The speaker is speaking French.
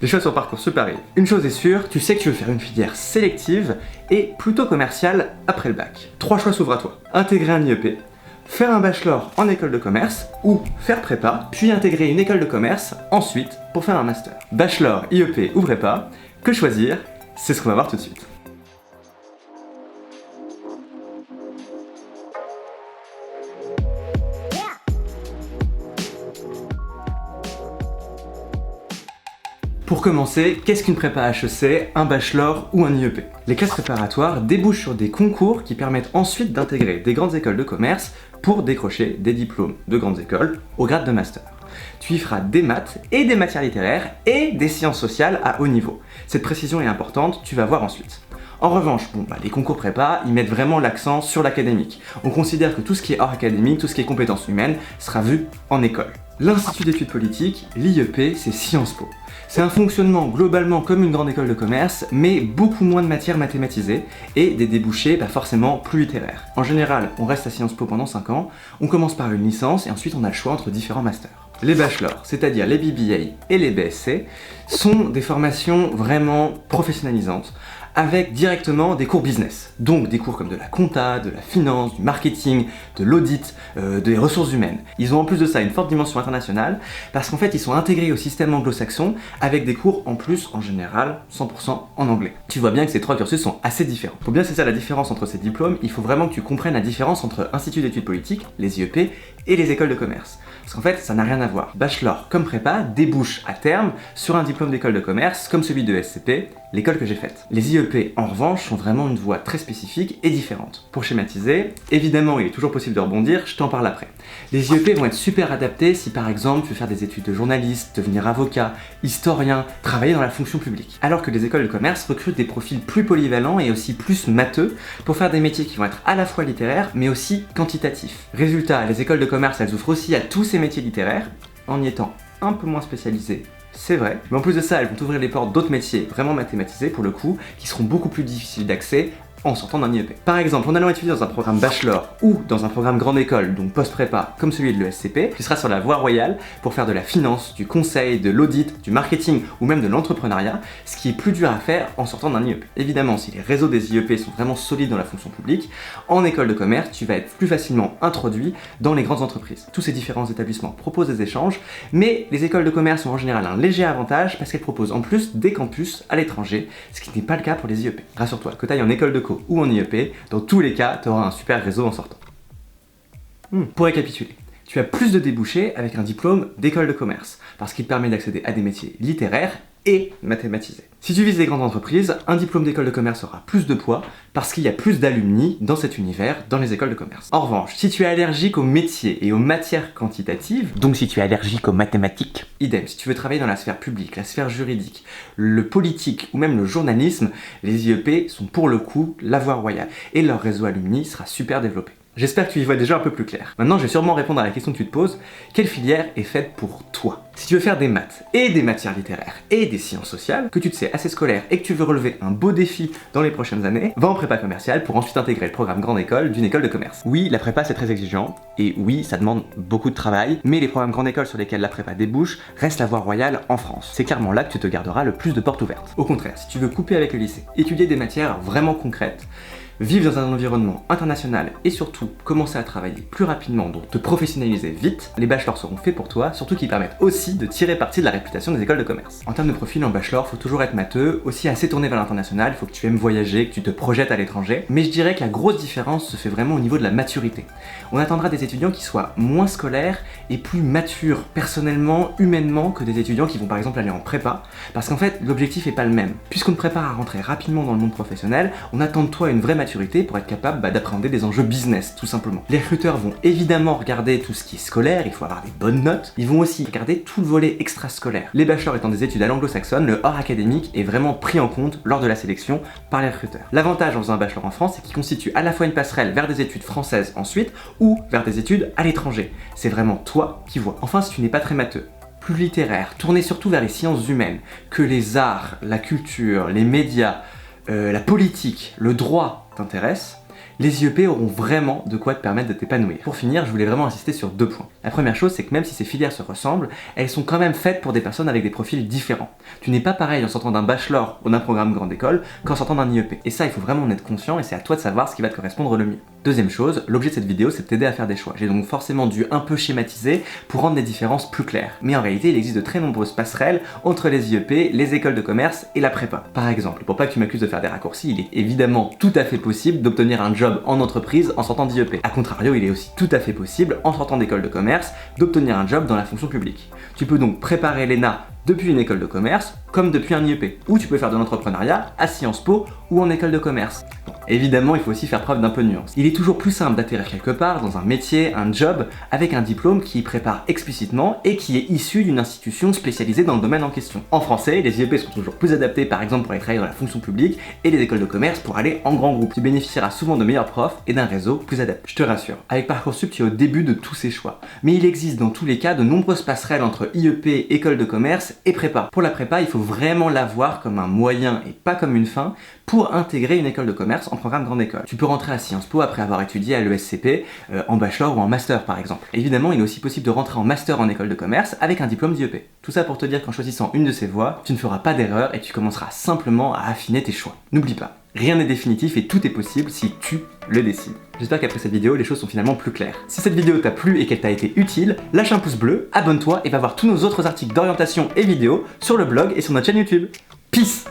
Les choix sur Parcoursup arrivent. Une chose est sûre, tu sais que tu veux faire une filière sélective et plutôt commerciale après le bac. 3 choix s'ouvrent à toi. Intégrer un IEP, faire un bachelor en école de commerce ou faire prépa, puis intégrer une école de commerce ensuite pour faire un master. Bachelor, IEP ou prépa, que choisir? C'est ce qu'on va voir tout de suite. Pour commencer, qu'est-ce qu'une prépa HEC, un bachelor ou un IEP? Les classes préparatoires débouchent sur des concours qui permettent ensuite d'intégrer des grandes écoles de commerce pour décrocher des diplômes de grandes écoles au grade de master. Tu y feras des maths et des matières littéraires et des sciences sociales à haut niveau. Cette précision est importante, tu vas voir ensuite. En revanche, les concours prépa, ils mettent vraiment l'accent sur l'académique. On considère que tout ce qui est hors académique, tout ce qui est compétences humaines, sera vu en école. L'Institut d'études politiques, l'IEP, c'est Sciences Po. C'est un fonctionnement globalement comme une grande école de commerce, mais beaucoup moins de matières mathématisées et des débouchés forcément plus littéraires. En général, on reste à Sciences Po pendant 5 ans, on commence par une licence et ensuite on a le choix entre différents masters. Les bachelors, c'est-à-dire les BBA et les BSc, sont des formations vraiment professionnalisantes, avec directement des cours business, donc des cours comme de la compta, de la finance, du marketing, de l'audit, des ressources humaines. Ils ont en plus de ça une forte dimension internationale, parce qu'en fait ils sont intégrés au système anglo-saxon, avec des cours en plus, en général, 100% en anglais. Tu vois bien que ces 3 cursus sont assez différents. Pour bien saisir la différence entre ces diplômes, il faut vraiment que tu comprennes la différence entre Institut d'études politiques, les IEP, et les écoles de commerce. Parce qu'en fait, ça n'a rien à voir. Bachelor comme prépa débouche à terme sur un diplôme d'école de commerce, comme celui de SCP, l'école que j'ai faite. Les IEP, en revanche, sont vraiment une voie très spécifique et différente. Pour schématiser, évidemment, il est toujours possible de rebondir, je t'en parle après. Les IEP vont être super adaptés si par exemple tu veux faire des études de journaliste, devenir avocat, historien, travailler dans la fonction publique. Alors que les écoles de commerce recrutent des profils plus polyvalents et aussi plus matheux pour faire des métiers qui vont être à la fois littéraires mais aussi quantitatifs. Résultat, les écoles de commerce, elles ouvrent aussi à tous ces métiers littéraires en y étant un peu moins spécialisés. C'est vrai, mais en plus de ça, elles vont t'ouvrir les portes d'autres métiers vraiment mathématisés pour le coup, qui seront beaucoup plus difficiles d'accès en sortant d'un IEP. Par exemple, en allant étudier dans un programme bachelor ou dans un programme grande école, donc post-prépa, comme celui de l'ESCP, tu seras sur la voie royale pour faire de la finance, du conseil, de l'audit, du marketing ou même de l'entrepreneuriat, ce qui est plus dur à faire en sortant d'un IEP. Évidemment, si les réseaux des IEP sont vraiment solides dans la fonction publique, en école de commerce, tu vas être plus facilement introduit dans les grandes entreprises. Tous ces différents établissements proposent des échanges, mais les écoles de commerce ont en général un léger avantage parce qu'elles proposent en plus des campus à l'étranger, ce qui n'est pas le cas pour les IEP. Rassure-toi, que tu ailles en école de co ou en IEP, dans tous les cas, tu auras un super réseau en sortant. Pour récapituler, tu as plus de débouchés avec un diplôme d'école de commerce, parce qu'il te permet d'accéder à des métiers littéraires et mathématisés. Si tu vises les grandes entreprises, un diplôme d'école de commerce aura plus de poids parce qu'il y a plus d'alumni dans cet univers, dans les écoles de commerce. En revanche, si tu es allergique aux métiers et aux matières quantitatives, donc si tu es allergique aux mathématiques, idem, si tu veux travailler dans la sphère publique, la sphère juridique, le politique ou même le journalisme, les IEP sont pour le coup la voie royale et leur réseau alumni sera super développé. J'espère que tu y vois déjà un peu plus clair. Maintenant, je vais sûrement répondre à la question que tu te poses. Quelle filière est faite pour toi? Si tu veux faire des maths et des matières littéraires et des sciences sociales, que tu te sais assez scolaire et que tu veux relever un beau défi dans les prochaines années, va en prépa commerciale pour ensuite intégrer le programme grande école d'une école de commerce. Oui, la prépa c'est très exigeant et oui, ça demande beaucoup de travail, mais les programmes grande école sur lesquels la prépa débouche restent la voie royale en France. C'est clairement là que tu te garderas le plus de portes ouvertes. Au contraire, si tu veux couper avec le lycée, étudier des matières vraiment concrètes, vivre dans un environnement international et surtout commencer à travailler plus rapidement, donc te professionnaliser vite, les bachelors seront faits pour toi, surtout qu'ils permettent aussi de tirer parti de la réputation des écoles de commerce. En termes de profil en bachelor, faut toujours être matheux, aussi assez tourné vers l'international, il faut que tu aimes voyager, que tu te projettes à l'étranger, mais je dirais que la grosse différence se fait vraiment au niveau de la maturité. On attendra des étudiants qui soient moins scolaires et plus matures personnellement, humainement, que des étudiants qui vont par exemple aller en prépa, parce qu'en fait l'objectif est pas le même. Puisqu'on te prépare à rentrer rapidement dans le monde professionnel, on attend de toi une vraie maturité pour être capable d'appréhender des enjeux business, tout simplement. Les recruteurs vont évidemment regarder tout ce qui est scolaire, il faut avoir des bonnes notes, ils vont aussi regarder tout le volet extrascolaire. Les bachelors étant des études à l'anglo-saxonne, le hors académique est vraiment pris en compte lors de la sélection par les recruteurs. L'avantage en faisant un bachelor en France, c'est qu'il constitue à la fois une passerelle vers des études françaises ensuite, ou vers des études à l'étranger. C'est vraiment toi qui vois. Enfin, si tu n'es pas très matheux, plus littéraire, tourné surtout vers les sciences humaines, que les arts, la culture, les médias, la politique, le droit t'intéressent, Les IEP auront vraiment de quoi te permettre de t'épanouir. Pour finir, je voulais vraiment insister sur 2 points. La première chose, c'est que même si ces filières se ressemblent, elles sont quand même faites pour des personnes avec des profils différents. Tu n'es pas pareil en sortant d'un bachelor ou d'un programme grande école qu'en sortant d'un IEP. Et ça, il faut vraiment en être conscient et c'est à toi de savoir ce qui va te correspondre le mieux. Deuxième chose, l'objet de cette vidéo, c'est de t'aider à faire des choix. J'ai donc forcément dû un peu schématiser pour rendre les différences plus claires. Mais en réalité, il existe de très nombreuses passerelles entre les IEP, les écoles de commerce et la prépa. Par exemple, pour pas que tu m'accuses de faire des raccourcis, il est évidemment tout à fait possible d'obtenir un job en entreprise en sortant d'IEP. A contrario, il est aussi tout à fait possible, en sortant d'école de commerce, d'obtenir un job dans la fonction publique. Tu peux donc préparer l'ENA depuis une école de commerce, comme depuis un IEP. Ou tu peux faire de l'entrepreneuriat à Sciences Po ou en école de commerce. Bon, évidemment, il faut aussi faire preuve d'un peu de nuance. Il est toujours plus simple d'atterrir quelque part, dans un métier, un job, avec un diplôme qui y prépare explicitement et qui est issu d'une institution spécialisée dans le domaine en question. En français, les IEP sont toujours plus adaptés, par exemple pour aller travailler dans la fonction publique, et les écoles de commerce pour aller en grand groupe. Tu bénéficieras souvent de meilleurs profs et d'un réseau plus adapté. Je te rassure, avec Parcoursup, tu es au début de tous ces choix. Mais il existe dans tous les cas de nombreuses passerelles entre IEP, école de commerce et prépa. Pour la prépa, il faut vraiment la voir comme un moyen et pas comme une fin pour intégrer une école de commerce en programme grande école. Tu peux rentrer à Sciences Po après avoir étudié à l'ESCP, en bachelor ou en master par exemple. Évidemment, il est aussi possible de rentrer en master en école de commerce avec un diplôme d'IEP. Tout ça pour te dire qu'en choisissant une de ces voies, tu ne feras pas d'erreur et tu commenceras simplement à affiner tes choix. N'oublie pas, rien n'est définitif et tout est possible si tu le décides. J'espère qu'après cette vidéo, les choses sont finalement plus claires. Si cette vidéo t'a plu et qu'elle t'a été utile, lâche un pouce bleu, abonne-toi et va voir tous nos autres articles d'orientation et vidéos sur le blog et sur notre chaîne YouTube. Peace!